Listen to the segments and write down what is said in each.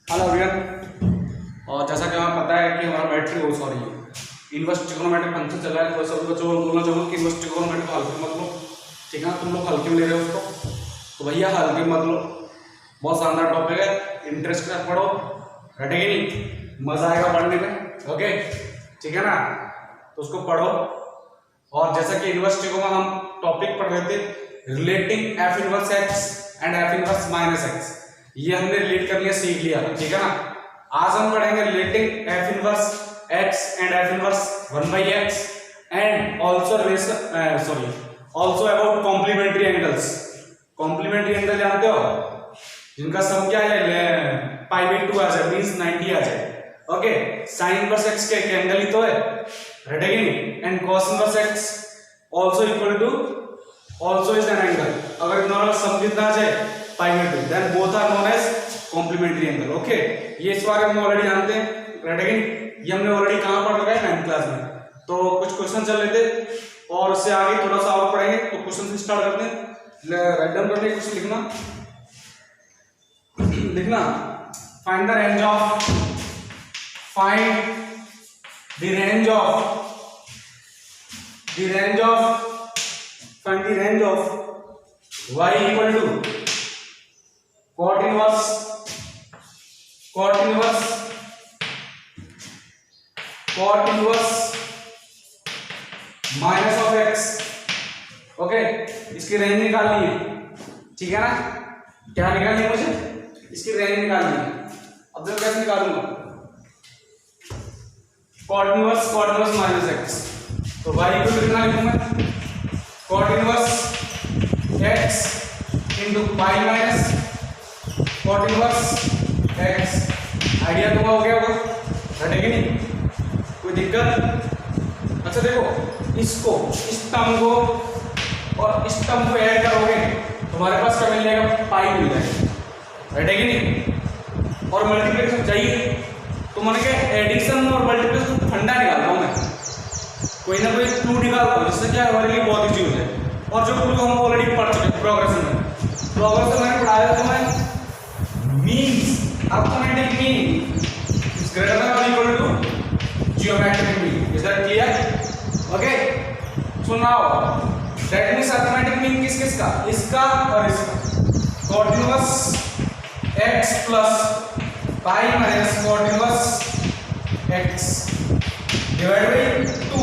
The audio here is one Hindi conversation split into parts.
Hello everyone. और जैसा कि हमें पता है कि हमारा इनवर्स ट्रिग्नोमेट्रिक फंक्शन चल रहा है, तो सभी बच्चों को बोलना चाहूँगा कि इनवर्स ट्रिग्नोमेट्रिक हल्के मत लो, ठीक है ना। तुम लोग हल्के में ले रहे हो उसको, तो भैया हल्के मत लो। बहुत शानदार टॉपिक है, इंटरेस्ट के साथ पढ़ो, रटेगी नहीं, मजा आएगा पढ़ने में। ओके ठीक है ना, तो उसको पढ़ो। और जैसा कि इनवर्स ट्रिग्नो में हम टॉपिक पढ़ रहे थे relating f inverse x and f inverse minus x, ये हमने रिलेट कर लिया, सीख लिया, ठीक है ना। आज हम पढ़ेंगे relating f inverse x and f inverse 1/x and also also about complementary angles. Complementary angle जानते हो, जिनका सम क्या है π/2 आ जाए, मींस 90 आ जाए। ओके, sin इनवर्स x के एंगल ही तो है, रटेगी नहीं। And cos inverse x also equal to also is an angle. अगर इनका सम कितना आ जाए π/2, then both are known as complementary angle. Okay, ये इस बारे में ऑलरेडी जानते हैं, रटेगी नहीं। ये हमने ऑलरेडी कहां पढ़ रखा है, 9th क्लास में। तो कुछ क्वेश्चन चल रहे थे और उससे आगे थोड़ा सा और पढ़ेंगे, तो क्वेश्चन से स्टार्ट करते हैं। राइट डाउन करने क्वेश्चन लिखना find the range of y equal to cot inverse minus of x। Okay, इसकी रेंज निकालनी है, ठीक है ना। क्या निकालनी है मुझे, इसकी रेंज निकालनी है। अब मैं कैसे निकालूंगा, cot इनवर्स माइनस x, तो y को कितना लिखूंगा, cot inverse x into pi minus cot inverse x। Idea तो हो गया होगा, रटेगी नहीं, कोई दिक्कत। अच्छा देखो, इसको इस टर्म को और इस टर्म को ऐड करोगे तो हमारे पास क्या मिल जाएगा, पाई मिल जाएगा, रटेगी नहीं। और मल्टीप्लिकेशन चाहिए तो मैंने क्या एडिशन और मल्टीप्लिकेशन का फंडा निकालता हूं मैं, कोई ना कोई क्लू निकालता हूं, जिससे क्या हमारे लिए बहुत इजी हो जाए। और जो क्लू हम ऑलरेडी पढ़ चुके प्रोग्रेशन मैंने पढ़ाया था, मैं means arithmetic mean is greater than और equal to geometric mean. Is that clear? Okay, so now that means arithmetic mean किस का, इसका और इसका। cot inverse x plus pi minus cot inverse x divide by 2।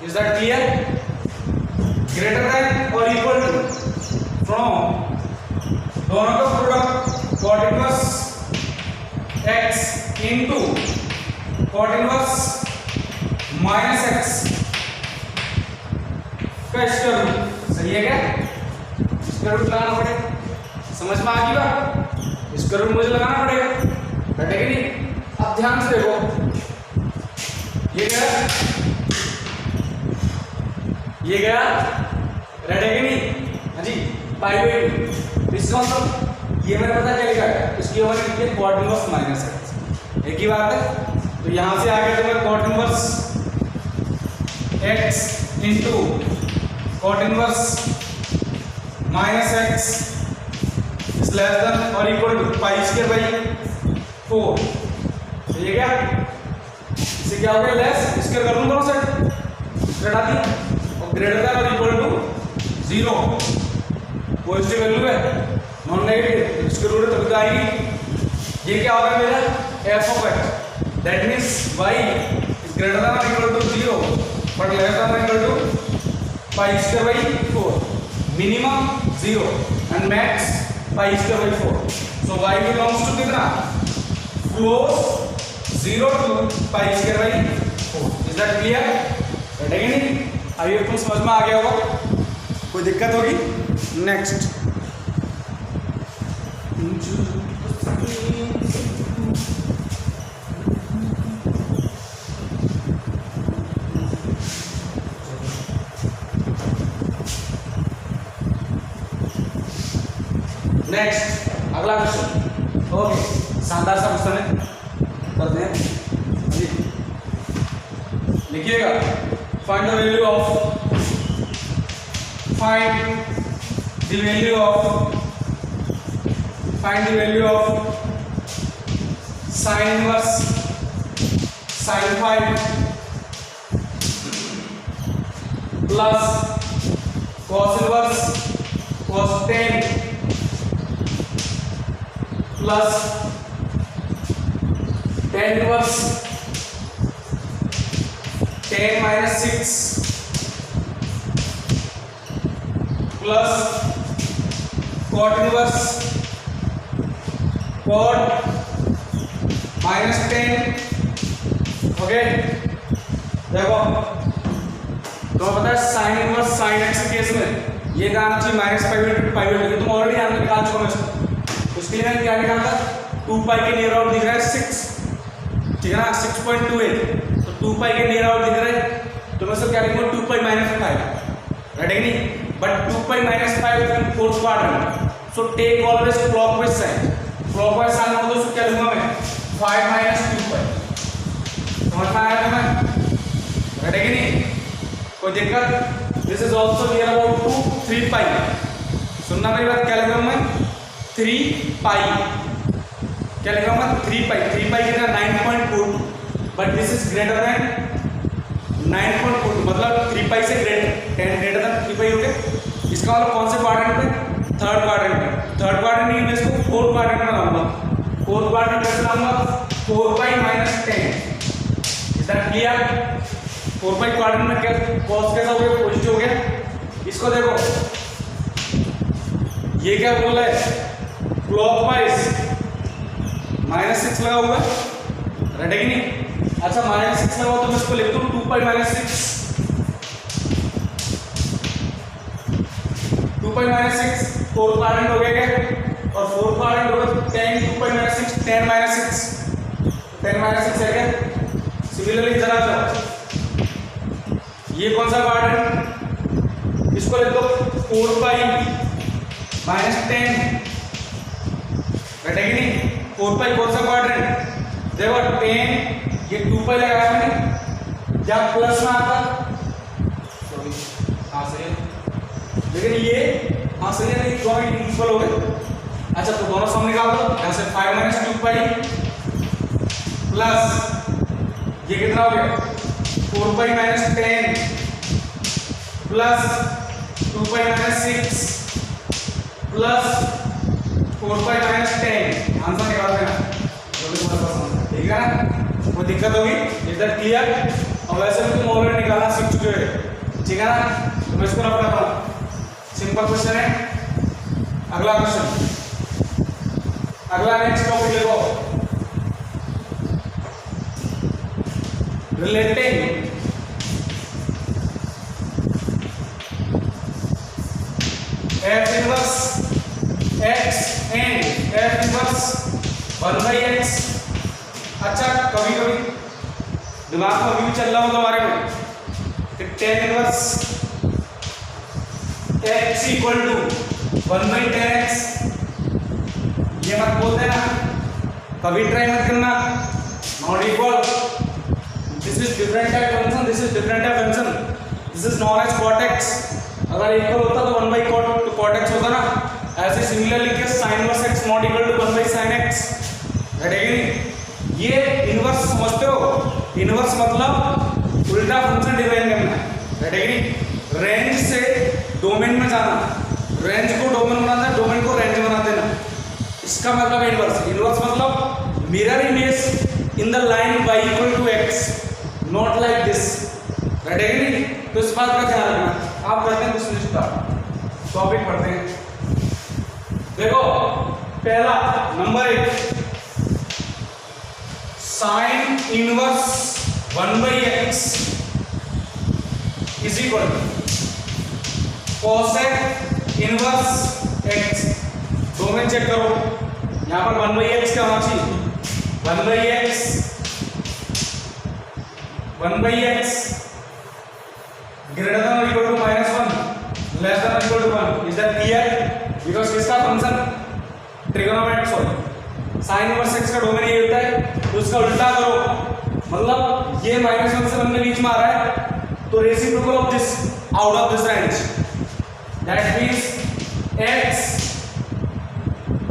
Is that clear? Greater than और इक्वल टू फ्रॉम दोनों का product cot inverse x into cot inverse minus x का स्क्वायर रूट। सही है क्या? स्क्वायर रूट लगाना पड़ेगा, समझ में आ गई बात? स्क्वायर रूट मुझे लगाना पड़ेगा, रटेगी नहीं। अब ध्यान से देखो, ये गया रटेगी नहीं, हाँ जी, π/2। इसका मतलब ये मैंने पता क्या लिखा है, इसकी वजह लिखी है cot इनवर्स माइनस x, एक ही बात है। तो यहां से आगे तो मैं cot inverse x into cot inverse minus x is less than और इक्वल टू π²/4। ठीक है, इससे क्या हो गया, लेस स्क्वायर कर दूं दोनों साइड, घटा दिया, और ग्रेटर देन और इक्वल टू 0। पॉजिटिव वैल्यू है, नॉन नेगेटिव, स्क्वायर रूट तब आएगी। ये क्या होगा मेरा f of x, that means y is greater than और equal to 0 but less than और equal to π²/4। Minimum 0 and max π²/4। So y belongs to कितना, close 0 to π²/4। Is that clear? रटेगी नहीं? अभी तुम समझ में आ गया होगा, कोई दिक्कत होगी? नेक्स्ट अगला क्वेश्चन। ओके, शानदार सा क्वेश्चन है, करते हैं। लिखिएगा, find the value of sine inverse sine 5 plus cos inverse cos 10 plus tan inverse 10 minus 6 plus cot inverse cot minus 10. Okay देखो तो पता है साइन इनवर्स साइन एक्स के केस में ये का आना चाहिए माइनस पाई लेकिन तुम ऑलरेडी आंसर निकाल चुका मैं उसके लिए मैंने क्या निकाला था 2 पाई के नियर आउट दिख रहा है 6 ठीक है ना 6.28 तो 2 पाई के नियर आउट दिख रहा है तो मैं सब क्या लिखूंगा 2 पाई minus 5 राइट है नहीं but 2 pi minus 5 is in fourth quadrant so take always clockwise sign sign हो तो क्या लूंगा मैं 5 minus 2 पाई समझ में आया तुम्हें राइट है नहीं कोई दिक्कत this is also near about to 3 pi सुनना मेरी बात क्या लिखूंगा मैं 3 पाई क्या लिखा मैं 3 पाई कितना 9.42 but this is greater then 9.42 मतलब 3 पाई से ग्रेटर 10 ग्रेटर देन 3 पाई हो गया इसका मतलब कौन से क्वाड्रेंट में थर्ड क्वाड्रेंट नहीं मैं इसको फोर्थ क्वाड्रेंट में लाऊंगा फोर्थ क्वाड्रेंट कैसे लाऊंगा 4 पाई minus 10 is that clear 4 pi quadrant में क्या कॉस कैसा हो गया पॉजिटिव हो गया इसको देखो ये क्या बोल रहा है क्लॉकवाइज -6 लगा हुआ राइट है कि नहीं अच्छा -6 लगा तो मैं इसको लिख दूं 2 पाई -6 2 पाई -6 फोर्थ क्वाड्रेंट हो गया क्या और फोर्थ क्वाड्रेंट हो गया 10 2 पाई -6 10 -6 है क्या सिमिलरली इधर आ जाओ ये कौन सा क्वाड्रेंट इसको लिख दो 4 पाई -10 राइट है कि नहीं 4 पाई कौन सा क्वाड्रेंट देखो 10 ये 2 पाई लगाया मैंने जब प्लस में आता सॉरी हाँ सही है लेकिन ये हाँ सही है नहीं दोनों इक्वल हो गए अच्छा तो दोनों सम निकाल दो यहाँ से 5 minus 2 पाई प्लस ये कितना हो गया 4 पाई -10 प्लस 2 पाई -6 प्लस 4 पाई -10 आंसर निकाल देना ठीक है ना कोई दिक्कत होगी इधर क्लियर और वैसे भी तुम ऑलरेडी निकालना सीख चुके हो ठीक है ना तो मैं इसको रखना पड़ा सिंपल क्वेश्चन है अगला क्वेश्चन अगला नेक्स्ट टॉपिक देखो relating f inverse x and f inverse 1/x अच्छा कभी कभी दिमाग में अभी भी चल रहा होगा हमारे में कि tan inverse x equal to 1/10x ये मत बोलते ना कभी ट्राई मत करना not equal this is different type function this is different type function this is known as cot x अगर इक्वल होता तो 1/cot x होता ना ऐसे सिमिलरली के sin inverse x not equal to 1/sin x right है कि ये इनवर्स समझते हो इनवर्स मतलब उल्टा फंक्शन डिफाइन करना है राइट है कि रेंज से डोमेन में जाना रेंज को डोमेन बनाना है डोमेन को रेंज बना देना इसका मतलब है इनवर्स इनवर्स मतलब mirror image in the line y equal to x not like this right है कि नहीं तो इस बात का ध्यान रखना आप करते हैं दूसरी टॉपिक पढ़ते हैं देखो पहला number 1 sine inverse 1/x is equal to cosec inverse x domain check करो यहां पर 1/x क्या होना चाहिए 1/x greater than or equal to -1 less than or equal to 1 is that clear because किसका function trigonometric sorry sin inverse x का डोमेन ये होता है तो उसका उल्टा करो मतलब ये -1 से 1 के बीच में आ रहा है तो reciprocal of this out of this range that means x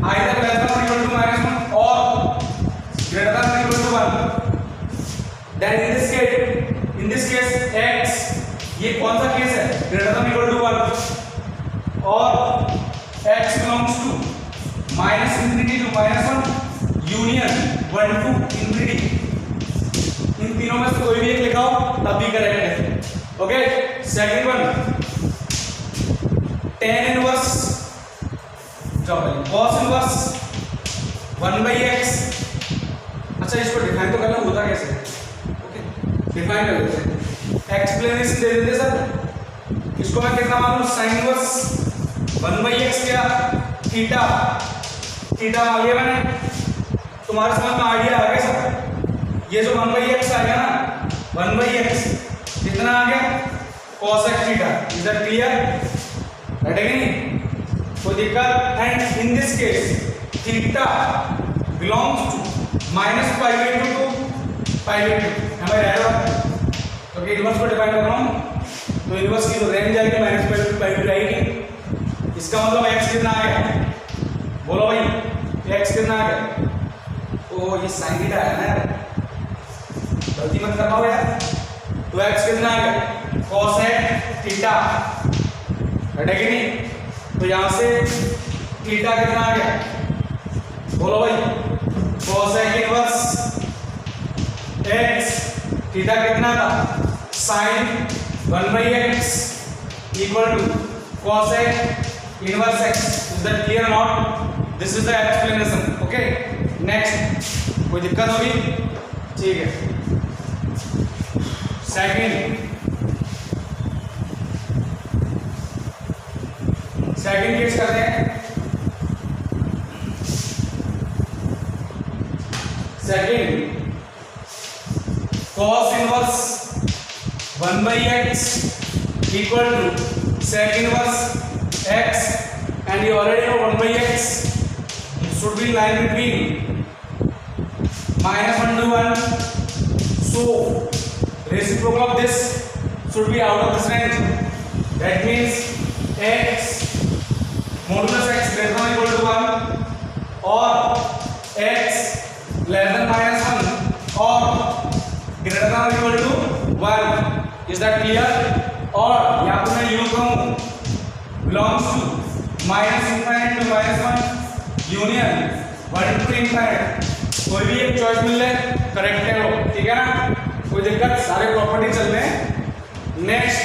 either less than or equal to -1 or greater than then in this case x, ये कौन सा केस है, ग्रेटर देन इक्वल टू 1 और x belongs to minus infinity to minus 1 union 1 to infinity, इन तीनों में से कोई भी एक लिखाओ तब भी करेक्ट है। Okay, second one tan inverse cos inverse 1/x। अच्छा, इसको डिफाइन तो करना होता कैसे, ओके डिफाइन कर लेते हैं, एक्सप्लेनेशन दे देते सर। इसको मैं कितना मान लूं, sin इनवर्स 1/x क्या, थीटा मान लिया मैंने। तुम्हारे समझ में आइडिया आ गया सर, ये जो 1/x आ गया ना, 1/x कितना आ गया, cos x theta. Is that clear, right है नहीं, कोई दिक्कत। And in this case theta belongs to minus pi by two to pi by two, हमें रहेगा। तो इनवर्स को डिफाइन कर रहा हूँ, तो इनवर्स की जो रेंज आएगी माइनस पाई टू आएगी। इसका मतलब x कितना आ गया, बोलो भाई x कितना आ गया, तो ये साइन थीटा है ना, गलती मत कर पाओ यार। तो x कितना आ गया, cos थीटा, है कि नहीं। तो यहां से थीटा कितना आ गया, बोलो भाई, cos इनवर्स x, थीटा कितना था, sin 1/x equal to cos inverse x। Is that clear not, this is the explanation. Okay, next कोई दिक्कत होगी, ठीक है। सेकंड केस करते हैं। Second cos inverse 1/x equal to sec inverse x, and you already know 1/x should be line between -1 to 1, so reciprocal of this should be out of this range. That means x modulus x greater than equal to 1 or x less than -1 or greater than equal to 1. Is that clear? और यहाँ पर मैं यूज करूँ belongs to minus infinite to -1 union 1 to infinite. कोई भी एक चॉइस मिल जाए करेक्ट है वो, ठीक है ना, कोई दिक्कत, सारे प्रॉपर्टी चल रहे हैं। Next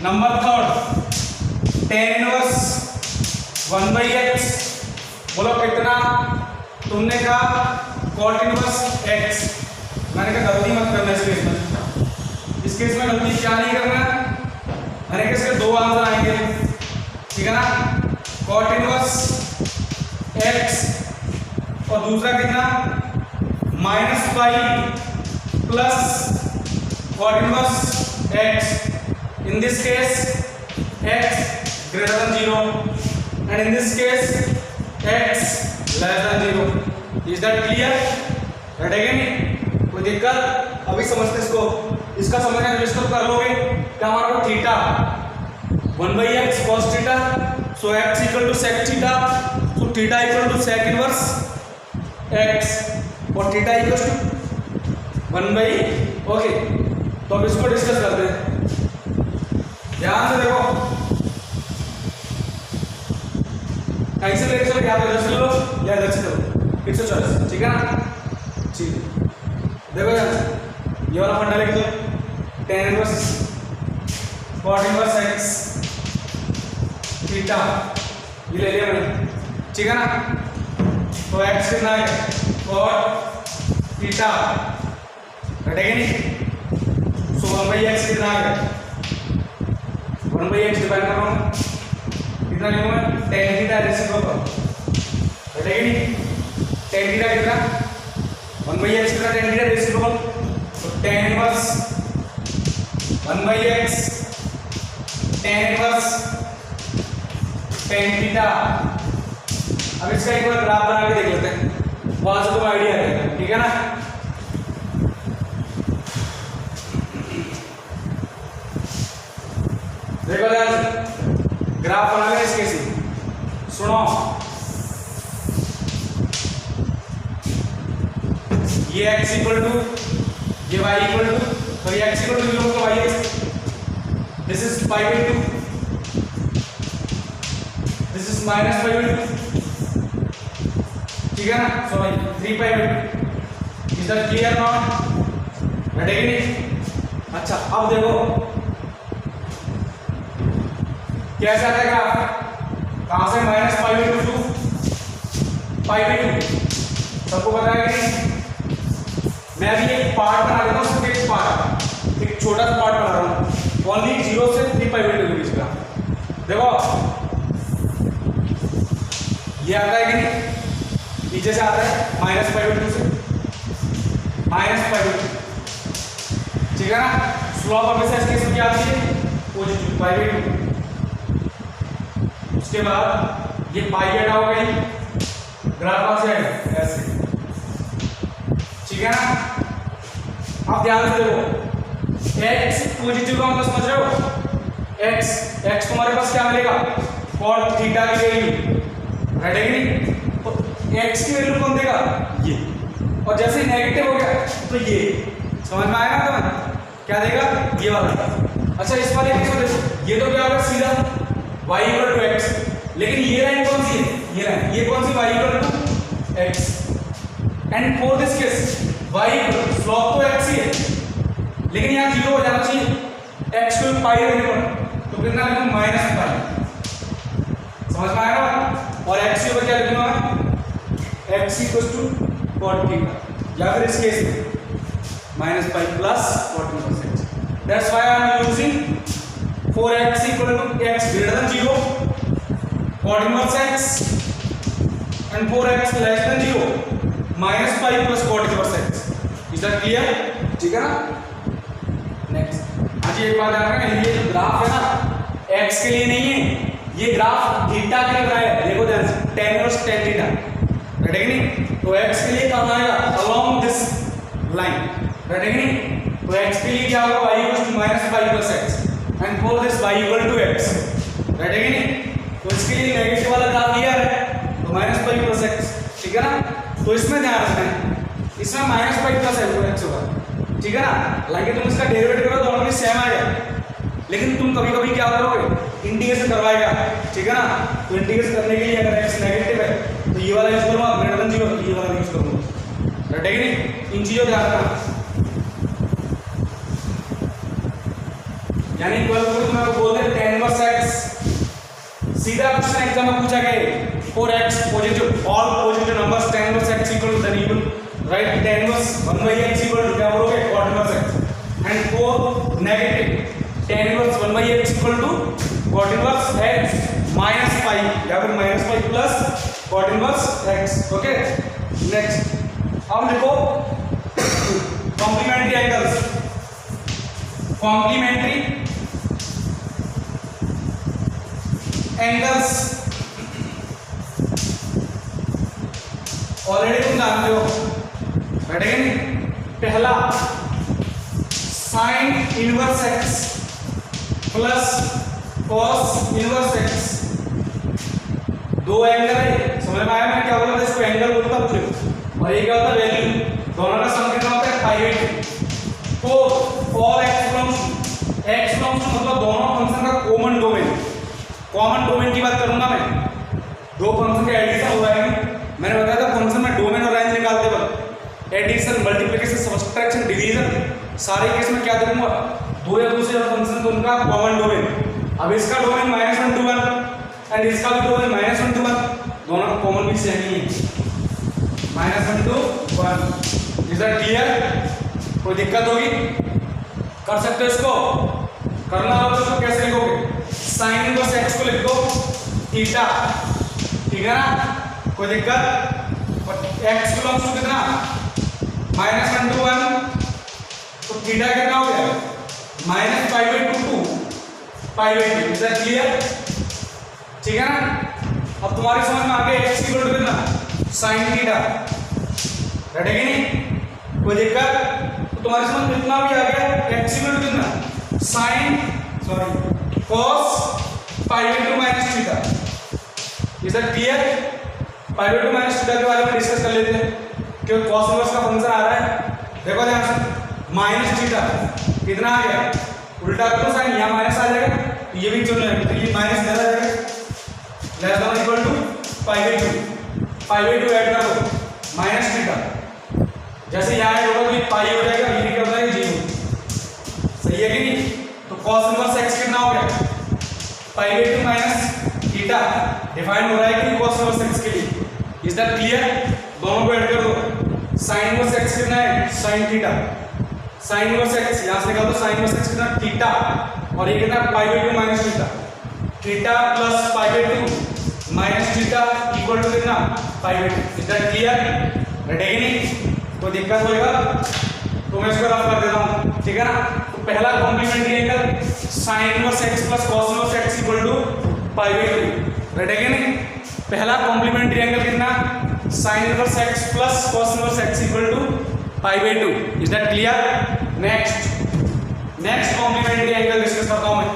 number third, tan inverse 1/x, बोलो कितना, तुमने कहा cot इनवर्स x, मैंने कहा गलती मत करना इस केस में। इस केस में गलती क्या नहीं करना, मैंने कहा इसके दो आंसर आएंगे, ठीक है ना, cot इनवर्स x और दूसरा कितना -पाई plus cot inverse x। In this case x greater than 0 and in this case x less than 0. Is that clear? right again, कोई दिक्कत, अभी समझते इसको, इसका समझने का डिस्कस कर लोगे। क्या हमारा को theta 1/x cos theta, so x equal to sec theta, so theta equal to sec inverse x और थीटा equal to 1/, ओके। तो अब इसको डिस्कस करते हैं, ध्यान से देखो, ऐसे लेके चलो, यहाँ पे इधर से लो या इधर से लो, इट्स अ चॉइस, ठीक है ना, ठीक है। देखो यार, ये वाला फंडा लिख दो, tan inverse cot inverse x theta, ये ले लिया मैंने, ठीक है ना। तो x कितना है, cot थीटा, घटेगा नहीं, सो 1/x कितना है, 1/x डिवाइड कर रहा हूँ, कितना लिखूंगा, tan थीटा रेसिप्रोकल, घटेगा नहीं, tan थीटा कितना, 1/x कितना, tan थीटा रेसिप्रोकल, तो tan inverse 1/x tan inverse tan theta. अब इसका एक बार ग्राफ बना के देख लेते हैं, वहां से तो आइडिया आएगा, ठीक है ना। देखो यार, ग्राफ बना लें इसके, सुनो, ये x इक्वल टू ये y इक्वल टू, तो ये x इक्वल टू 0 तो y is this is pi by 2, this is minus pi by 2, ठीक है ना? सो 3 pi by 2 is that clear not? Ready कि नहीं? अच्छा अब देखो कैसा रहेगा, कहां से minus pi by to pi by to, सबको पता है कि नहीं? मैं भी एक पार्ट बना देता हूँ, सिर्फ एक पार्ट, एक छोटा सा पार्ट बना रहा हूँ ओनली 0 से 3 पाई बाई टू के बीच का। देखो ये आता है कि नहीं, नीचे से आता है माइनस पाई बाई टू से माइनस पाई बाई टू, ठीक है ना? स्लोप हमेशा इस केस में क्या आती है? Positive pi by to. उसके बाद ये पाई हटा हो गई, ग्राफ कहां से आएगा? ऐसे, ठीक है ना? अब ध्यान से देखो, x पॉजिटिव का मतलब समझ रहे हो? x तुम्हारे पास क्या मिलेगा? cot थीटा की वैल्यू, राइट है कि नहीं? तो x की वैल्यू कौन देगा? ये, और जैसे ही नेगेटिव हो गया तो ये, समझ में आएगा तुम्हें? क्या देगा? ये वाला। अच्छा इस वाले केस में देखो, ये तो क्या होगा सीधा y इक्वल टू x, लेकिन ये लाइन कौन सी है? ये लाइन, ये कौन सी? y equal to x, and for this case y slope तो x ही है, लेकिन यहाँ 0 हो जाना चाहिए, x को पाई रहने पर, तो कितना लिखूं? माइनस पाई, समझ में आएगा? और x के ऊपर क्या लिखूंगा मैं? x equal to cot theta, या फिर इस केस में minus pi plus 40%। That's why I am using for x equal to x greater than 0 cot inverse x, and for x less than 0 minus pi plus cot inverse x. is that clear? ठीक है ना? नेक्स्ट आज एक बात ध्यान रखना, ये जो ग्राफ है ना x के लिए नहीं है, ये ग्राफ थीटा के लिए बनाया है। देखो ध्यान से, tan inverse tan theta, right है कि नहीं? तो x के लिए कहां आएगा? along this line, राइट है कि नहीं? तो x के लिए क्या होगा? y equals to minus pi plus x, and for this y equal to x, right है कि नहीं? तो इसके लिए नेगेटिव वाला ग्राफ दिया है, तो माइनस पाई प्लस एक्स, ठीक है ना? तो इसमें ध्यान रखना है, इसमें माइनस पाई प्लस एक्स होगा, ठीक है ना? हालांकि तुम इसका डेरिवेटिव करो दोनों में सेम आएगा, लेकिन तुम कभी कभी क्या करोगे? इंटीग्रेशन करवाएगा, ठीक है ना? तो इंटीग्रेशन करने के लिए अगर x नेगेटिव है तो ये वाला यूज करूंगा, ग्रेटर देन 0 ये वाला यूज करूंगा, राइट है कि नहीं? इन चीजों ध्यान रखना। यानी 12 में बोल दे tan इनवर्स x, सीधा क्वेश्चन एग्जाम में पूछा गया for x positive, all positive numbers tan inverse x equal to then you write tan inverse 1/x equal to क्या बोलोगे? cot inverse x, and for negative tan inverse 1/x equal to cot inverse x minus pi, या फिर minus pi plus cot inverse x। Okay next अब देखो complementary angles, complementary angles already तुम जानते हो, बैठेंगे नहीं? पहला sign inverse x plus cos inverse x, दो एंगल है, समझ में आया? मैं क्या बोला था? इसको एंगल बोलता हूँ, और ये क्या होता है? वैल्यू, दोनों का सम कितना होता है? Pi by to. For x belongs मतलब दोनों फंक्शन का कॉमन डोमेन, कॉमन डोमेन की बात करूंगा मैं, दो फंक्शन के एडिशन हो जाएंगे। मैंने बताया था फंक्शन में डोमेन और रेंज निकालते वक्त एडिशन, मल्टीप्लिकेशन, सब्सट्रैक्शन, डिवीजन सारे केस में क्या देखूंगा? दो या दूसरे फंक्शन को उनका कॉमन डोमेन। अब इसका डोमेन -1 to 1 एंड इसका भी डोमेन -1 to 1, दोनों का कॉमन भी सेम ही है, -1 to 1। Is that clear? कोई दिक्कत होगी? कर सकते हो इसको? करना हो तो इसको कैसे लिखोगे? साइन इनवर्स एक्स को लिख दो थीटा, ठीक है ना? कोई दिक्कत? और एक्स बिलोंग्स टू कितना? -1 to 1, तो थीटा कितना हो गया? -π/2 to π/2। Is that clear? ठीक है ना? अब तुम्हारी समझ में आ गया एक्स इक्वल टू कितना? साइन थीटा, राइट है कि नहीं? कोई दिक्कत? तो तुम्हारी समझ में इतना भी आ गया एक्स इक्वल टू कितना? Sine cos π/2 minus theta. Is that clear? π/2 minus theta के बारे में डिस्कस कर लेते हैं, क्योंकि cos इनवर्स का फंक्शन आ रहा है। देखो ध्यान से, माइनस थीटा कितना आ गया, उल्टा कर दो साइन, यहाँ माइनस आ जाएगा तो ये भी चलना है, तो ये माइनस इधर आ जाएगा, less than equal to pi by 2 add कर दो माइनस थीटा, जैसे यहाँ ऐड होगा तो ये पाई हो जाएगा, ये क्या हो जाएगा 0, सही है कि नहीं। तो cos इनवर्स x कितना हो गया, pi by 2 minus theta, define हो रहा है कि cos इनवर्स x के लिए, इज दैट क्लियर। दोनों को ऐड कर दो, sin इनवर्स x कितना है, sin theta, sin inverse x यहां से निकाल दो, sin इनवर्स x कितना थीटा, और ये कितना pi by 2 minus theta, theta plus pi by 2 minus theta equal to कितना pi by 2, is that clear. Ready है नहीं, कोई दिक्कत होएगा तो मैं इसको रफ कर देता हूं, ठीक है ना। तो पहला complementary angle sin inverse x plus cos inverse x equal to pi by 2, ready है नहीं। पहला कॉम्प्लीमेंट्री एंगल कितना, sin inverse x plus cos inverse x equal to pi by 2, is that clear. Next complementary angle discuss करता हूं मैं,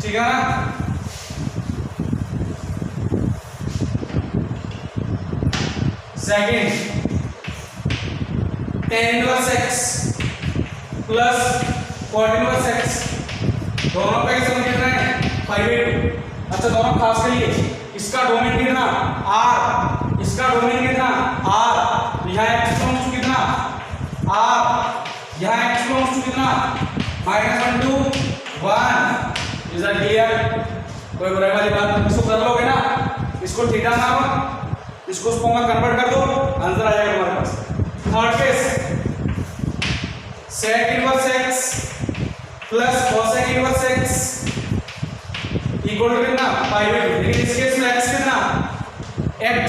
ठीक है ना। Second tan inverse x plus cot inverse x, दोनों का ही सम कितना है पाई बाई 2। अच्छा दोनों खास करिए, इसका डोमेन कितना r, इसका डोमेन कितना r, यहाँ x बिलोंग्स टू कितना r, यहाँ x बिलोंग्स टू कितना -1 to 1, इज दैट क्लियर। कोई बुराई वाली बात, इसको कर लोगे ना, इसको थीटा मानो, इसको उस फॉर्म में कन्वर्ट कर दो, आंसर आ जाएगा हमारे पास। Third case sec inverse x plus cosec inverse x equal to कितना पाई बाई 2, लेकिन इस केस में x कितना x,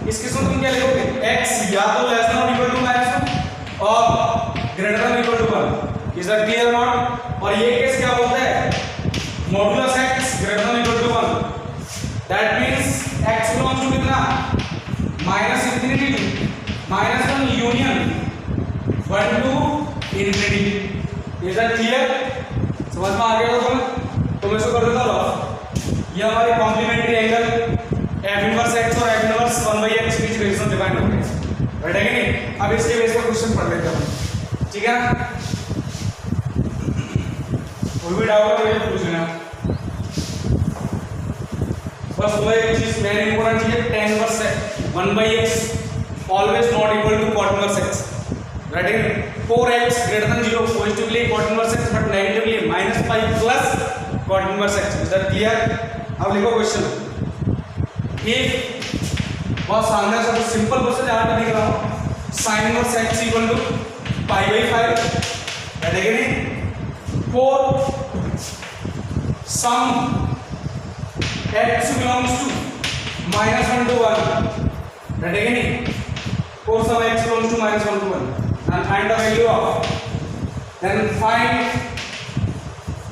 इस केस में तुम क्या लिखोगे x या तो लेस देन और इक्वल टू -2 और greater than equal to 1, is that clear not. और ये केस क्या बोलता है, modulus x greater than equal to 1, that means x belongs to कितना -infinity to -1 union 1 to infinity, is that clear. समझ में आ गया तो मैं इसको कर देता हूं, ये हमारे complementary angle f inverse x और f इनवर्स 1/x बीच रिलेशन डिफाइन हो गए, राइट है कि नहीं। अब इसके बेस पर क्वेश्चन पढ़ लेते हैं, ठीक है ना। कोई भी डाउट हो तो पूछ लेना, बस वो एक चीज मेन इंपॉर्टेंट चीज है, tan inverse 1/x always not equal to cot inverse x, right है। 4x greater than 0 positively cot inverse x but negatively -5 plus cot inverse x, is that clear। अब लिखो क्वेश्चन, if बहुत शानदार सा सिंपल क्वेश्चन यहाँ पे लिख रहा हूँ, sin inverse x equal to pi by 5, right है कि नहीं। for sum x belongs to -1 to 1, right है कि नहीं। for sum x belongs to -1 to 1 and find the value of, then find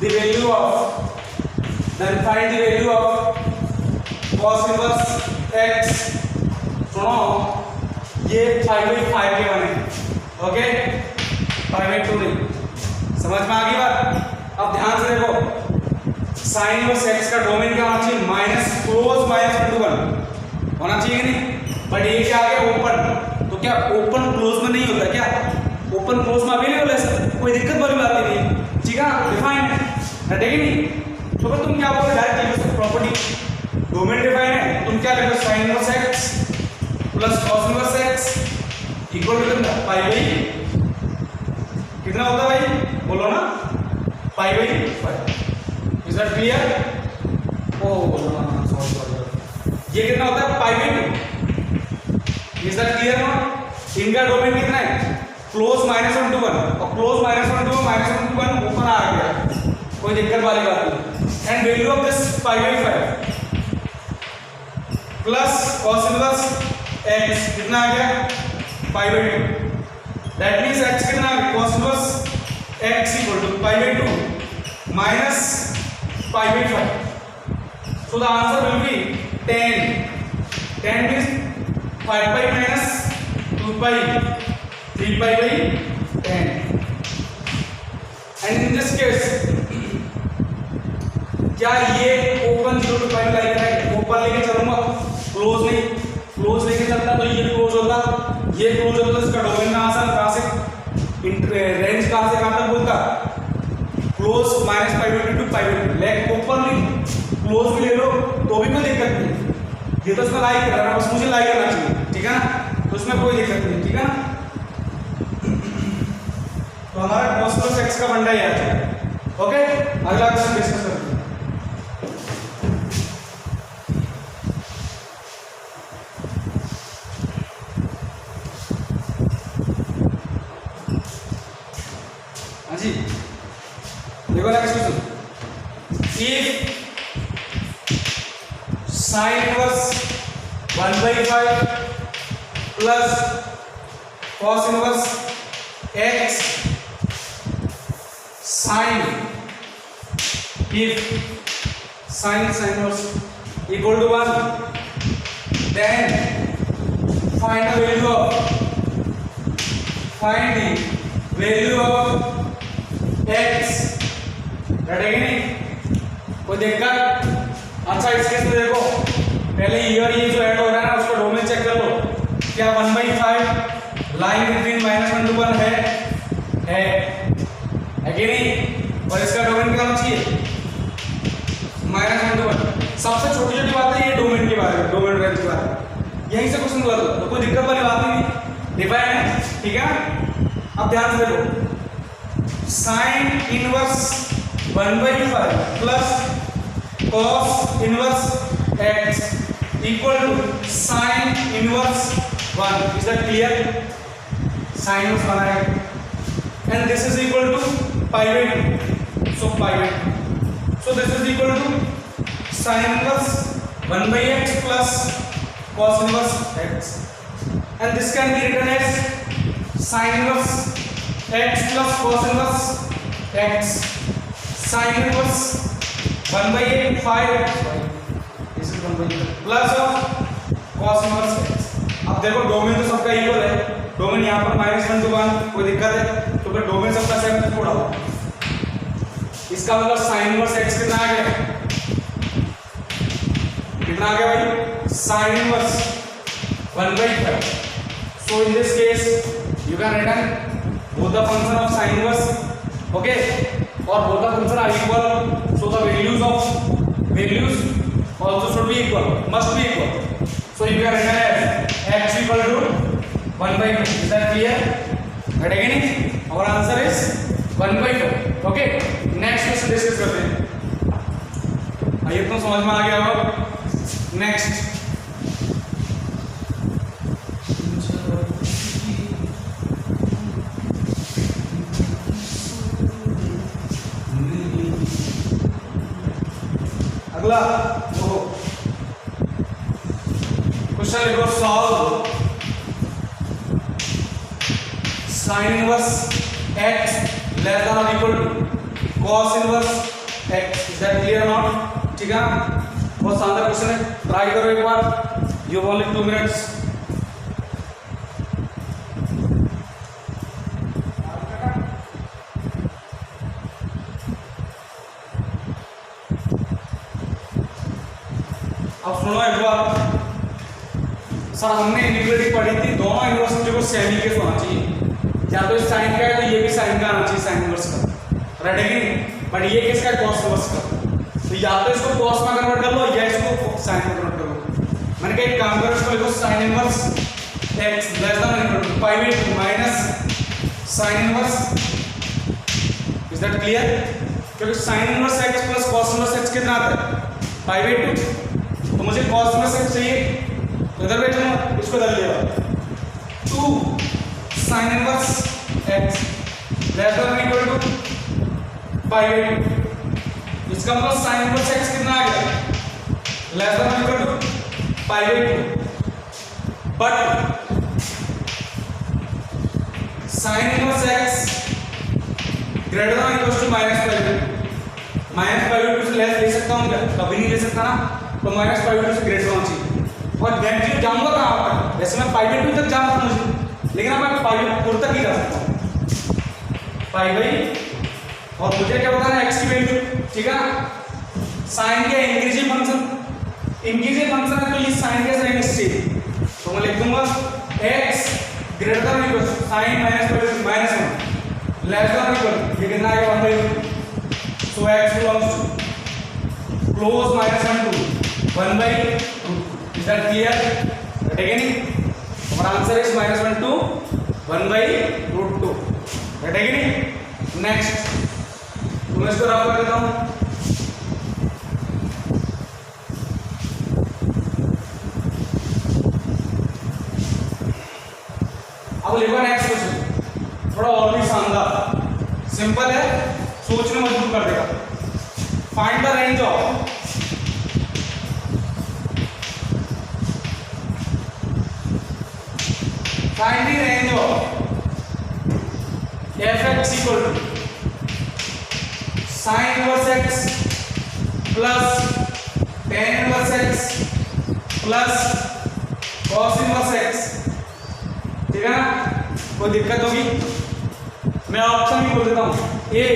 the value of cos inverse x, सुनो ये पाई बाई 5 के बने, ओके पाई बाई 2 नहीं, समझ में आ गई बात। अब ध्यान से देखो, sin इनवर्स x का डोमेन क्या होना चाहिए, -1 to 1 होना चाहिए नहीं, बट ये क्या आ गया ओपन, तो क्या ओपन क्लोज में नहीं होता क्या, ओपन क्लोज में अवेलेबल है सर, कोई दिक्कत वाली बात नहीं, ठीक है डिफाइन है, ठीक है नहीं। तो फिर तुम क्या बोलोगे, डायरेक्ट लिखो प्रॉपर्टी, डोमेन डिफाइन है, तुम क्या लिखो sin inverse x plus cos inverse x equal to कितना पाई बाई, कितना होता है भाई बोलो ना, pi by 5, is that clear. Sorry ये कितना होता है pi by 2, is that clear not. इनका डोमेन कितना है, क्लोज -1 to 1 और क्लोज -1 to 1 ऊपर आ गया, कोई दिक्कत वाली बात नहीं। And value of this pi by 5 plus cos inverse x कितना आ गया pi by 2, that means x कितना आ गया cos inverse x equal to pi by 2 minus pi by 5, so the answer will be 10 means 5 pi minus 2 pi 3 pi by 10, and in this case क्या ये ओपन 0 to पाई लाइक है, ओपन लेके चलूंगा क्लोज नहीं, क्लोज लेके चलता तो ये क्लोज होता, ये क्लोज होता तो इसका डोमेन कहां से रेंज कहाँ से कहाँ तक बोलता, close minus pi to pi, लेग ओपन क्लोज भी ले लो तो भी कोई दिक्कत नहीं, ये तो इसमें लाई कर रहा है, बस मुझे लाई करना चाहिए, ठीक है ना, तो उसमें कोई दिक्कत नहीं, ठीक है ना। तो हमारा cos प्लस x का फंडा ये है। ओके, अगला क्वेश्चन डिस्कस करते हैं। हाँ जी, देखो next question, if sine inverse 1/5 plus cos inverse x sine, if sin inverse equal to 1, then find the value of x, रटेगी नहीं कोई दिक्कत। अच्छा इस केस में देखो, पहले ईयर ये जो ऐड हो रहा है ना उसका डोमेन चेक कर लो, क्या 1/5 लाइन बिटवीन -1 to 1 है कि नहीं, और इसका डोमेन क्या होना चाहिए -1 to 1। सबसे छोटी छोटी बात है ये डोमेन के बारे में, डोमेन रेंज के बारे में, यहीं से क्वेश्चन हुआ तो कोई दिक्कत वाली बात ही नहीं, डिफाइन है, ठीक है। अब ध्यान से देखो, sine inverse 1/5 plus cos inverse x equal to sine inverse 1, is that clear, sine inverse बना है, and this is equal to pi by 2, so pi by 2, so this is equal to sin inverse 1/x plus cos inverse x, and this can be written as sin inverse x plus cos inverse x, sin inverse 1/5 this is 1/5 plus of cos inverse x। अब देखो डोमेन तो सबका इक्वल है, डोमेन यहाँ पर -1 to 1, कोई दिक्कत है तो फिर डोमेन सबका सेम थोड़ा हो, इसका मतलब साइन इनवर्स x कितना आ गया, कितना आ गया भाई, sign inverse 1/5। So in this case you can return both the function of sin inverse, okay, or both the function are equal, so the values also should be equal, must be equal, so you can write as x equal to 1/5, is that clear, right again, our answer is 1/5। okay, next question discuss करते हैं, आइए तो समझ में आ गया होगा। नेक्स्ट अगला देखो क्वेश्चन लिखो, solve sine inverse x less than और equal to cos inverse x, is that clear not, ठीक है, बहुत शानदार क्वेश्चन है, ट्राई करो एक बार, यू हैव ओनली 2 मिनट्स। अब सुनो एक बार, सर हमने इनइक्वालिटी पढ़ी थी, दोनों इनवर्स को सेम ही केस होना चाहिए, या तो साइन का है तो ये भी साइन का आना चाहिए, साइन इनवर्स का, राइट है कि, बट ये किसका है, cos इनवर्स का, तो या तो इसको cos में कन्वर्ट कर लो या इसको साइन में कन्वर्ट कर लो। मैंने कहा एक काम करो, इसको लिखो sine inverse x less than और equal to pi by 2 minus sine inverse, is that clear, क्योंकि sine inverse x plus cos inverse x कितना आता है, पाई बाय 2, तो मुझे cos इनवर्स x चाहिए, तो इधर बैठो, इसको इधर ले आओ, 2 sin inverse x less than equal to pi by 2, इसका मतलब sin इनवर्स x कितना आ गया, less than equal to pi by 2, but sin inverse x greater than equal to minus pi by 2 से लेस ले सकता हूं क्या, कभी नहीं ले सकता ना, तो माइनस पाई बाय 2 से ग्रेटर होना चाहिए, और नेगेटिव जाऊंगा कहां पर, वैसे मैं पाई बाय 2 तक जाना था मुझे, लेकिन अब मैं पाई बाय 4 तक ही जा सकता हूं, पाई बाय, और मुझे क्या बताना है, x की वैल्यू, ठीक है ना, साइन के इंक्रीजिंग फंक्शन है, तो ये साइन के साइन स्टेज, तो मैं लिख दूंगा x greater than equal sign minus 1 less than equal ये कितना आएगा 1/2 so x belongs to close -1 to 1/√2 is that clear again our answer is -1 to 1/√2 right again next तो मैं इसको रफ कर देता हूं अब लिखो नेक्स्ट क्वेश्चन थोड़ा और भी शानदार सिंपल है सोचने मजबूर कर देगा find the range of find the range of fx equal to sin inverse x plus tan inverse x plus cos inverse x ठीक है ना कोई दिक्कत होगी मैं ऑप्शन भी बोल देता हूं A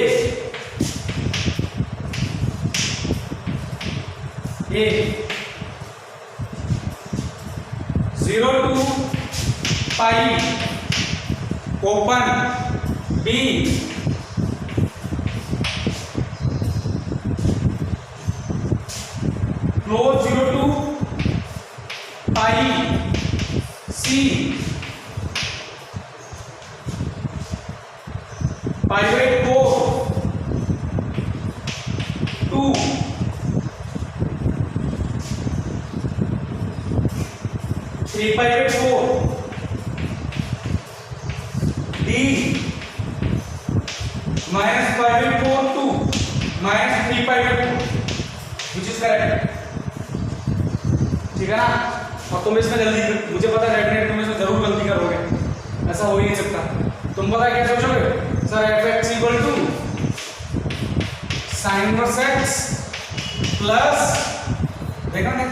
0 to pi open B close 0 to pi C पाई/4 2 3/4 D -5/4 to -3/4 which is correct ठीक है ना अब तुम इसमें जल्दी मुझे पता है डेफिनेटली तुम इसमें जरूर गलती करोगे ऐसा हो ही नहीं सकता तुम पता क्या सोचोगे sir fx equal to sin inverse x plus देखा ना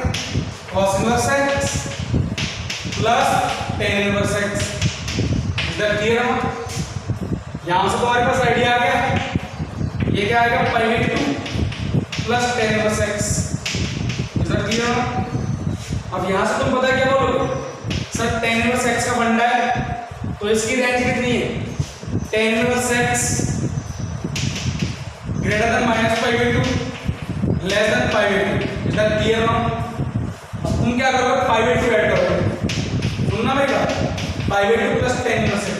cos inverse x plus tan inverse x इधर क्लियर है यहां से तुम्हारे पास आइडिया आ गया ये क्या आएगा π/2 प्लस tan inverse x इधर क्लियर है अब यहां से तुम पता क्या बोलोगे सर tan inverse x का फंडा है तो इसकी रेंज कितनी है tan inverse x greater than -π/2 less than π/2 इधर क्लियर है अब तुम क्या करोगे π/2 ऐड करोगे सुनना बेटा π/2 प्लस tan inverse x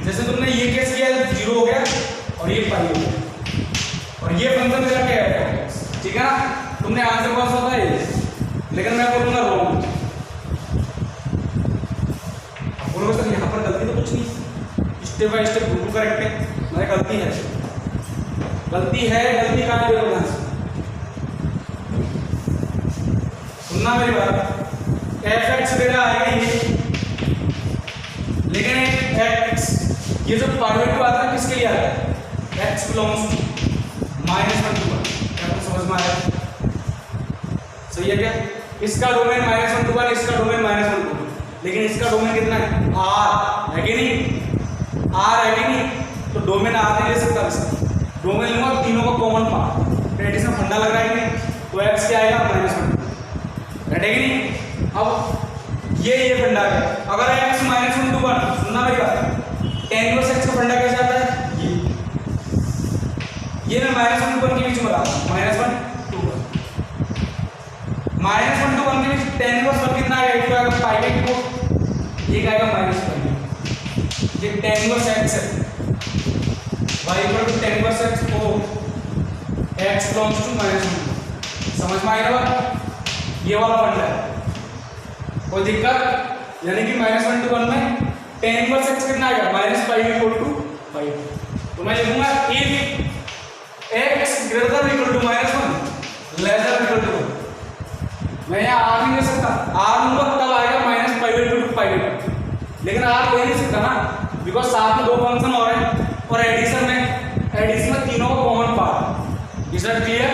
जैसे तुमने ये केस किया 0 हो गया और ये पाई हो गया और ये फंक्शन मेरा क्या है ठीक है ना तुमने आंसर कौन सा होता है लेकिन मैं बोलूंगा रॉन्ग अब बोलोगे सर यहाँ पर गलती तो कुछ नहीं स्टेप बाय स्टेप बिल्कुल करेक्ट है मेरी गलती है गलती कहाँ है देखो सुनना मेरी बात fx मेरा आएगा ये लेकिन x ये जो π/2 आता है किसके लिए आता है x बिलोंग्स टू -1 to 1 क्या आपको समझ में आया सही है क्या इसका डोमेन -1 to 1 इसका डोमेन -1 to 2 लेकिन इसका डोमेन कितना है r है कि नहीं तो डोमेन r नहीं ले सकता इसका डोमेन लूंगा तीनों का कॉमन पार्ट तो इसमें फंडा लग रहा है कि नहीं तो x क्या आएगा -1 है कि नहीं अब ये फंडा है अगर x -1 to 1 सुनना मेरी बात tan inverse x का फंडा कैसे आता है ये मैं -1 to 1 के बीच में रहा -1 to 1 -1 to 1 के बीच tan inverse 1 कितना आएगा एक आएगा π/4 एक आएगा -π ये tan inverse x है y equal to tan inverse x को x belongs to -1 समझ में आएगा ये वाला फंडा है कोई दिक्कत यानी कि -1 to 1 में tan inverse x कितना आएगा -π/4 to π तो मैं लिखूंगा if x greater than or equal to -1 less than or equal to 1 मैं यहाँ r नहीं ले सकता r लूंगा तब आएगा -π/2 to π लेकिन r ले नहीं सकता ना बिकॉज साथ में दो फंक्शन और है और एडिशन में तीनों का common part is that clear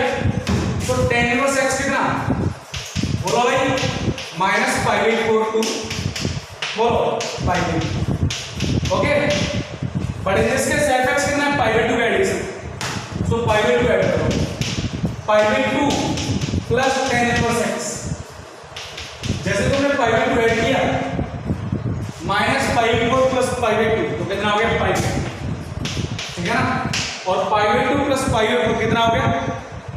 तो tan inverse x कितना बोलो भाई -π/4 to बोलो π okay but in this case fx कितना है π/2 का एडिशन तो π/2 ऐड करो π/2 प्लस tan inverse x जैसे तुमने π/2 ऐड किया -π/4 प्लस π/2 तो कितना हो गया π और π/2 प्लस π/4 कितना हो गया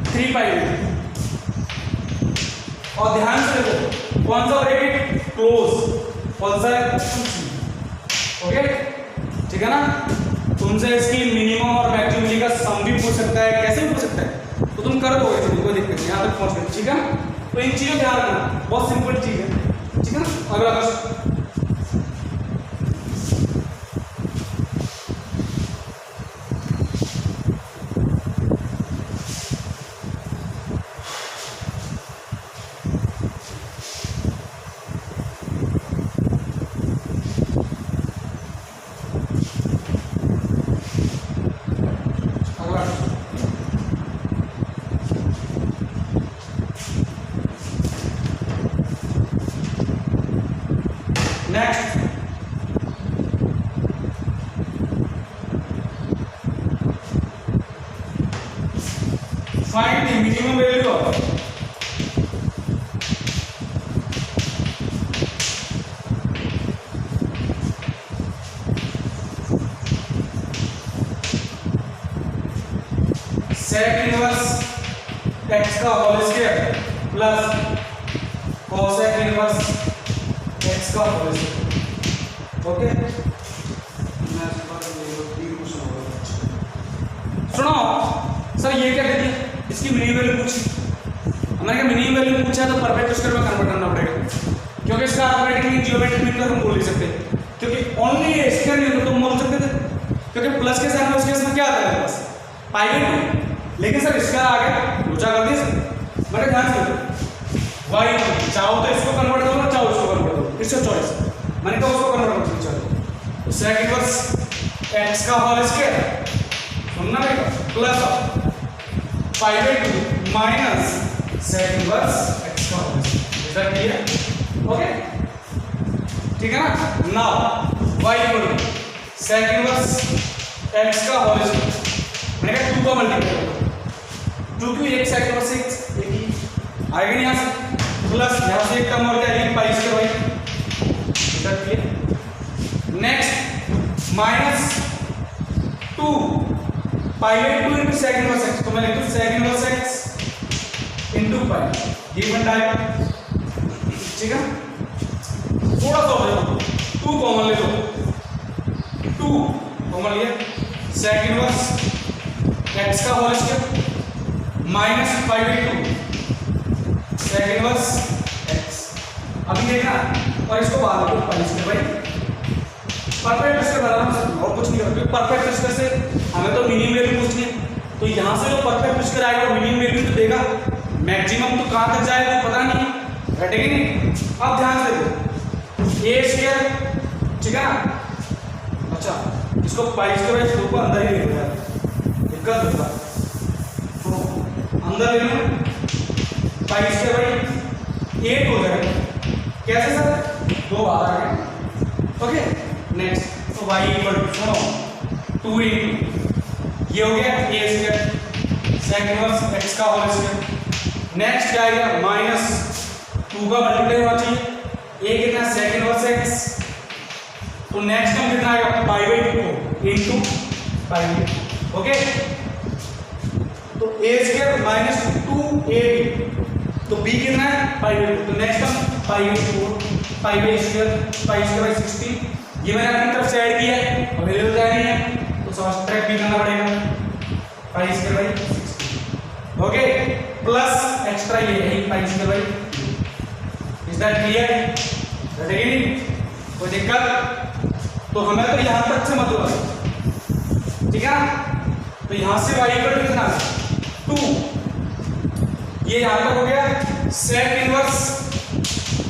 3π/2। और ध्यान से देखो कौन सा ब्रैकेट क्लोज, कौन सा है, ओके ठीक है ना। तुमसे इसकी मिनिमम और मैक्सिमम का सम भी पूछ सकता है, कैसे भी पूछ सकता है, तो तुम कर दोगे, तो कोई दिक्कत नहीं, यहाँ तक पहुंच गए, ठीक है ना। तो इन चीजों ध्यान रखना, बहुत सिंपल चीज है, ठीक है ना। अगला question, next find the minimum value of sec inverse x का whole square plus cosec inverse x का होल स्क्वायर, ओके। सुनो सर ये क्या कहती है, इसकी मिनिमम वैल्यू पूछी, हमने कहा मिनिमम वैल्यू पूछा तो परफेक्ट स्क्वायर में कन्वर्ट करना पड़ेगा, क्योंकि इसका अर्थमेटिकली जियोमेट्रिक मीन हम बोल नहीं सकते, क्योंकि ओनली स्क्वायर नहीं तो तुम बोल सकते थे, क्योंकि प्लस के साथ उसके इसमें क्या आता है बस π/2, लेकिन सर इसका आ गया लोचा कर दिया सर। मेरे ध्यान से y चाहो तो इसको कन्वर्ट करो, चाहो इसको कन्वर्ट करो, इसका चॉइस, मैंने कहा उसको कन्वर्ट करो, चलो। तो sec इनवर्स x का होल स्क्वायर सुनना बेटा plus π/2 minus sec inverse x का whole square, is clear, okay ठीक है ना। Now y equal to sec inverse x का होल स्क्वायर, मैंने कहा 2 का मल्टीप्लाई करो, 2 की एक sec इनवर्स x एक ही आएगा नहीं, यहाँ से प्लस यहाँ से एक कम और क्या है पाई स्क्वायर भाई, is clear. Next minus 2 π/2 into sec inverse x, तो मैं लिखूं sec inverse x into pi, ये बन जाएगा, ठीक है। थोड़ा सा हो जाएगा, 2 कॉमन ले लो, 2 कॉमन लिया, sec इनवर्स x का whole square minus π/2 sec inverse x। अभी देखना और इसको बाहर रखो पाई स्क्वायर भाई, परफेक्ट स्क्वायर बनाना है और कुछ नहीं करना, क्योंकि परफेक्ट स्क्वायर से हमें तो मिनिमम वैल्यू पूछनी है, तो यहाँ से जो परफेक्ट स्क्वायर आएगा वो मिनिमम वैल्यू तो देगा, मैक्सिमम तो कहाँ तक जाएगा तो पता नहीं, घटेगी नहीं। अब ध्यान से देखो ए स्क्वायर, ठीक है ना, अच्छा इसको पाई स्क्वायर इसको ऊपर अंदर ही ले लो यार, दिक्कत होता है, तो अंदर ले लो पाई स्क्वायर भाई 8 हो जाएगा, कैसे सर 2 बाहर आ गए, ओके। नेक्स्ट तो y इक्वल टू सुनो 2 इनटू ये हो गया a square sec inverse x का होल स्क्वायर, नेक्स्ट क्या आएगा माइनस 2 का मल्टीप्लाई होना चाहिए, a कितना sec इनवर्स x, तो नेक्स्ट टर्म कितना आएगा π/2 इनटू π/2, ओके। तो a स्क्वायर माइनस 2ab, तो b कितना है π/2, तो नेक्स्ट टर्म π/4 स्क्वायर 16, ये मैंने अपनी तरफ से ऐड किया है, अवेलेबल क्या नहीं है तो सब्ट्रैक्ट भी करना पड़ेगा, pi square by 16, okay, plus extra ये है pi square by, is that clear, घटेगी नहीं कोई दिक्कत, तो हमें तो यहाँ तक से मतलब है, ठीक है ना। तो यहाँ से y इक्वल टू कितना 2, ये यहाँ तक हो गया sec इनवर्स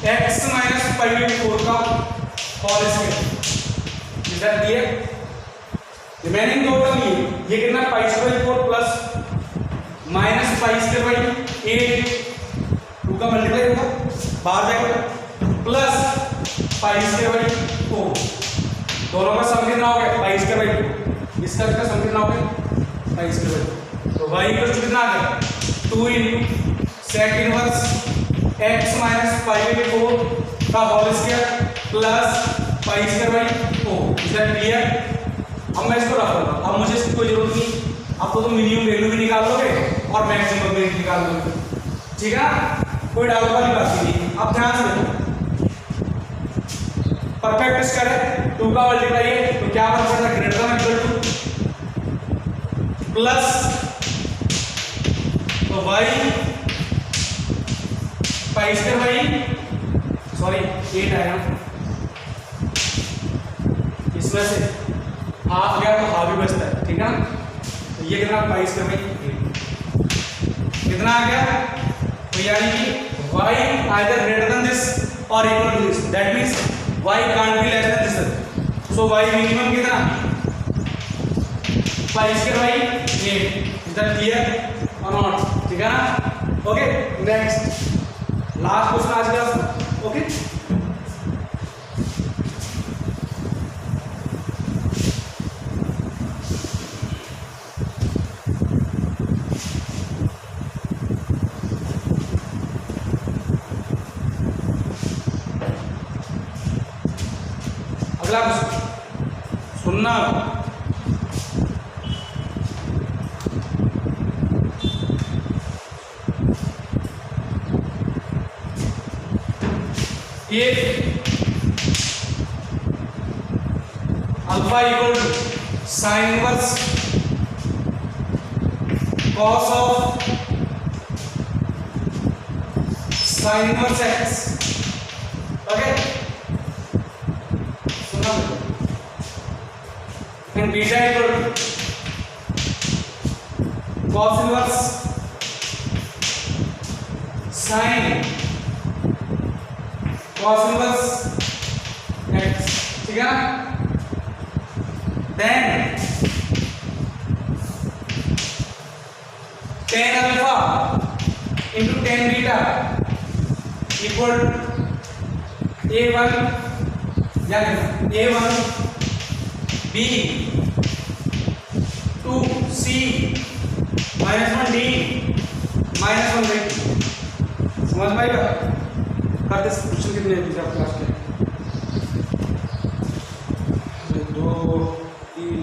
x माइनस π/4 का whole square, is that clear. Remaining दो टर्म ये कितना π/4 प्लस माइनस π/8, 2 का मल्टीप्लाई होगा बाहर जाएगा प्लस π/4, दोनों का सम कितना हो गया π/2, इसका सम कितना हो गया π/2, तो y इक्वल टू कितना आ गया 2 into sec inverse x minus π/4 का whole square plus π/4, is that clear. अब मैं इसको रख लूंगा, अब मुझे इसकी कोई जरूरत नहीं, अब तो तुम मिनिमम वैल्यू भी निकाल लोगे और मैक्सिमम वैल्यू निकाल लोगे, ठीक है ना, कोई डाउट वाली बात नहीं। अब ध्यान से देखो, परफेक्ट स्क्वायर है, 2 का मल्टीप्लाई है तो क्या बन जाता है, greater than equal two plus तो y pi square by sorry 8 आया इसमें से हाफ गया तो हाफ ही बचता है, ठीक है ना। तो ये कितना पाई स्क्वायर बाई 8 कितना आ गया, तो यानी कि y either greater than this or equal to this, that means y can't be less than this, so y minimum कितना pi square by 8, is that clear or not, ठीक है ना। ओके नेक्स्ट लास्ट क्वेश्चन आज का, ओके अगला क्वेश्चन सुनना, alpha equal to sine inverse cos of sine inverse x, okay सुना, and beta equal to cos inverse sine cos inverse x, ठीक है ना। Then tan alpha into tan beta equal a1 या a1 b 2c -1 d -1 b, समझ में आएगा। करते क्वेश्चन कितने हैं आप क्लास के, 2 3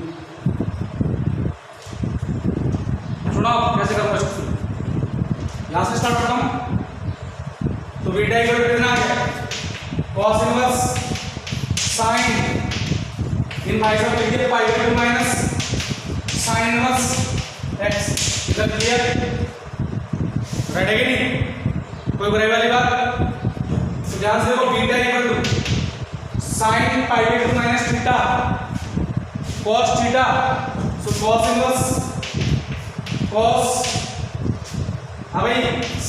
सुनो कैसे करना है, यहां से स्टार्ट करता हूं। तो बीटा इक्वल टू कितना है, cos इनवर्स sin इन भाई साहब लिखिए pi by 2 minus sin inverse x, इधर क्लियर बैठेगी नहीं कोई बुराई वाली बात। ध्यान से देखो, beta equal to sine pi by 2 minus theta cos theta, so cos inverse cos हाँ भाई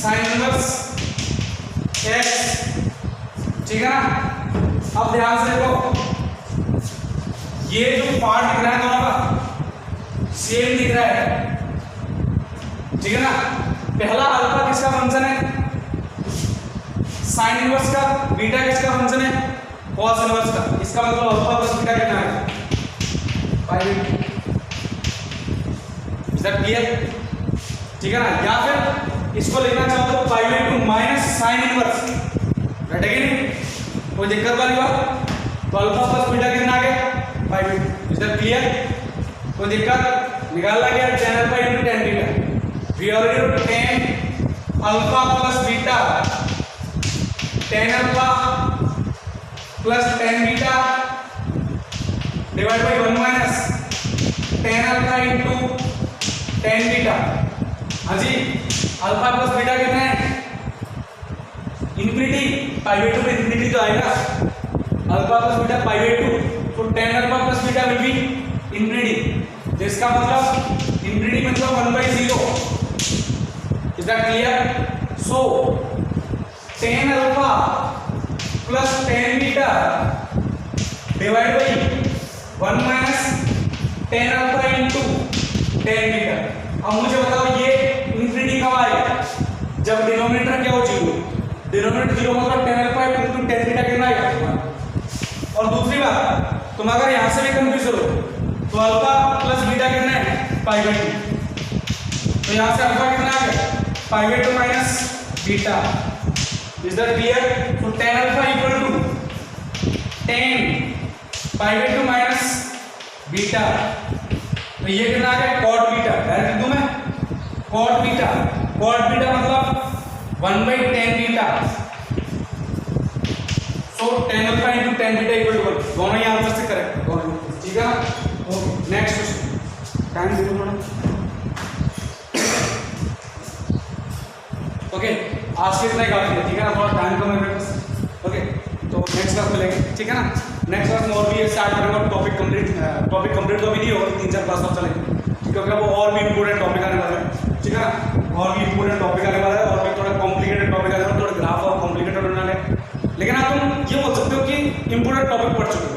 साइन इनवर्स x, ठीक है ना। अब ध्यान से देखो, ये जो पार्ट दिख रहा है दोनों का सेम दिख रहा है, ठीक है ना। पहला अल्फा किसका फंक्शन है, साइन इनवर्स का, बीटा किसका फंक्शन है, cos इनवर्स का। इसका मतलब अल्फा प्लस बीटा कितना है, पाई। इज दैट क्लियर, ठीक है ना। या फिर इसको लिखना चाहो तो पाई बाय 2 माइनस साइन इनवर्स, बैठेगी नहीं कोई दिक्कत वाली बात। तो अल्फा प्लस बीटा कितना आ गया, pi by 2। Is that clear, कोई दिक्कत, निकालना गया tan alpha into tan beta, we already know tan alpha plus beta, tan alpha plus tan beta divide by 1 minus tan alpha into tan beta. हाँ जी, अल्फा प्लस बीटा कितना है, इन्फिनिटी, पाई बाय 2 इन्फिनिटी तो आएगा, alpha plus beta pi by 2, तो tan alpha plus beta will be infinity, जिसका मतलब इन्फिनिटी मतलब 1/0। Is that clear. So tan alpha plus tan beta divide by 1 minus tan alpha into tan beta. अब मुझे बताओ ये इन्फिनिटी कब आएगा, जब डिनोमिनेटर क्या हो 0, डिनोमिनेटर 0 मतलब tan alpha into tan beta कितना आएगा। और दूसरी बात, तुम अगर यहां से भी कंफ्यूज हो तो अल्फा प्लस बीटा कितना है, पाई बाय 2, तो यहां से अल्फा कितना आ गया, pi by 2 minus beta. Is that clear. तो tan alpha equal to tan pi by 2 minus beta तो ये कितना आ गया कॉट बीटा, डायरेक्ट लिख दूं मैं कॉट बीटा मतलब 1/tan beta. So tan alpha into tan beta equal to 1, दोनों ही आंसर से करेक्ट दोनों, ठीक है ना। ओके नेक्स्ट क्वेश्चन, टाइम देखो थोड़ा। ओके आज के इतना ही काफी है, ठीक है ना, थोड़ा टाइम कम है मेरे पास। ओके तो नेक्स्ट क्लास में मिलेंगे, ठीक है ना। नेक्स्ट क्लास में और भी स्टार्ट करेंगे, टॉपिक कंप्लीट तो अभी नहीं होगा, 3-4 क्लास और चलेंगे, क्योंकि वो और भी इंपोर्टेंट टॉपिक आने वाला है, ठीक है ना। और भी इंपोर्टेंट टॉपिक आने वाला है, और भी थोड़ा कॉम्प्लिकेटेड टॉपिक आने वाला है, थोड़ा ग्राफ और कॉम्प्लिकेटेड होने वाले हैं। लेकिन आप तुम ये बोल सकते हो कि इंपोर्टेंट टॉपिक पढ़ चुके हो,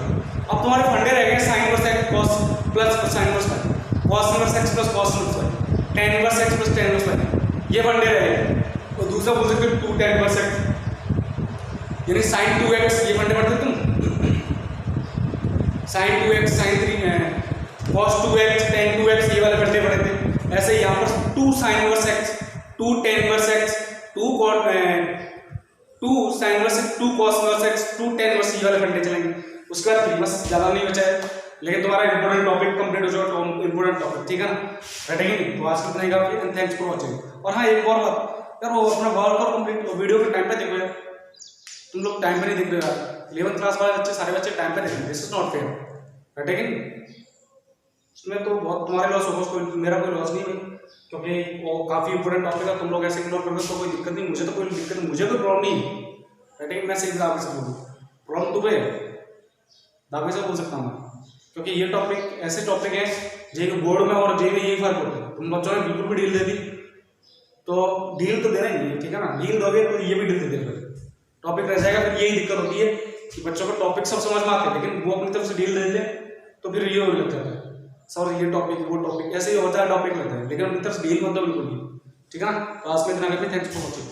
अब तुम्हारे फंडे रह गए sine inverse x cos plus sine inverse y, cos inverse x plus cos inverse y, tan inverse x plus tan inverse y, ये फंडे रह गए। और दूसरा बोल सकते हो 2 tan इनवर्स एक्स यानी sin 2x, ये फंडे पढ़ते तुम sin 2x sin 3 cos 2x tan 2x, ये वाले फंडे पढ़े थे। ऐसे यहाँ पर 2 sin inverse x 2 tan inverse x 2 sin inverse x 2 cos inverse x 2 tan inverse, ये वाले फंडे चलेंगे। उसके बाद फिर बस ज़्यादा नहीं बचा है, लेकिन तुम्हारा इंपोर्टेंट टॉपिक कंप्लीट हो जाएगा, इंपोर्टेंट टॉपिक, ठीक है ना। रटेंगे नहीं तो आज कितना ही काफी है। Thanks for watching. और हाँ एक और बात यार, वो अपना वर्क और कंप्लीट वीडियो के टाइम पे देखो यार, तुम लोग टाइम पे नहीं देख रहे यार। 11th क्लास वाले बच्चे सारे बच्चे टाइम पे देख रहे हैं, दिस इज नॉट फेयर, रटेंगे नहीं। इसमें तो बहुत तुम्हारे लॉस होगा, कोई मेरा कोई लॉस नहीं है, क्योंकि वो काफी इंपोर्टेंट टॉपिक है। तुम लोग ऐसे इग्नोर करोगे तो कोई दिक्कत नहीं, मुझे तो कोई दिक्कत, मुझे कोई प्रॉब्लम नहीं, रटेंगे। मैं सही दावे से बोलूँ, प्रॉब्लम तुम्हें दावे से बोल सकता हूँ, क्योंकि ये टॉपिक ऐसे टॉपिक है जे बोर्ड में और जे में यही फर्क होता है। तुम बच्चों ने बिल्कुल भी डील दे दी तो डील तो देना ही है, ठीक है ना। डील दोगे तो ये भी डील दे देगा, टॉपिक रह जाएगा। फिर यही दिक्कत होती है कि बच्चों को टॉपिक सब समझ में आते हैं, लेकिन वो अपनी तरफ से डील देते हैं तो फिर ये होने लग जाता है, सर ये टॉपिक वो टॉपिक ऐसे ही होता है, टॉपिक लगता है, लेकिन अपनी तरफ से डील होता है बिल्कुल नहीं, ठीक है ना। क्लास में इतना करके थैंक्स फॉर वॉचिंग।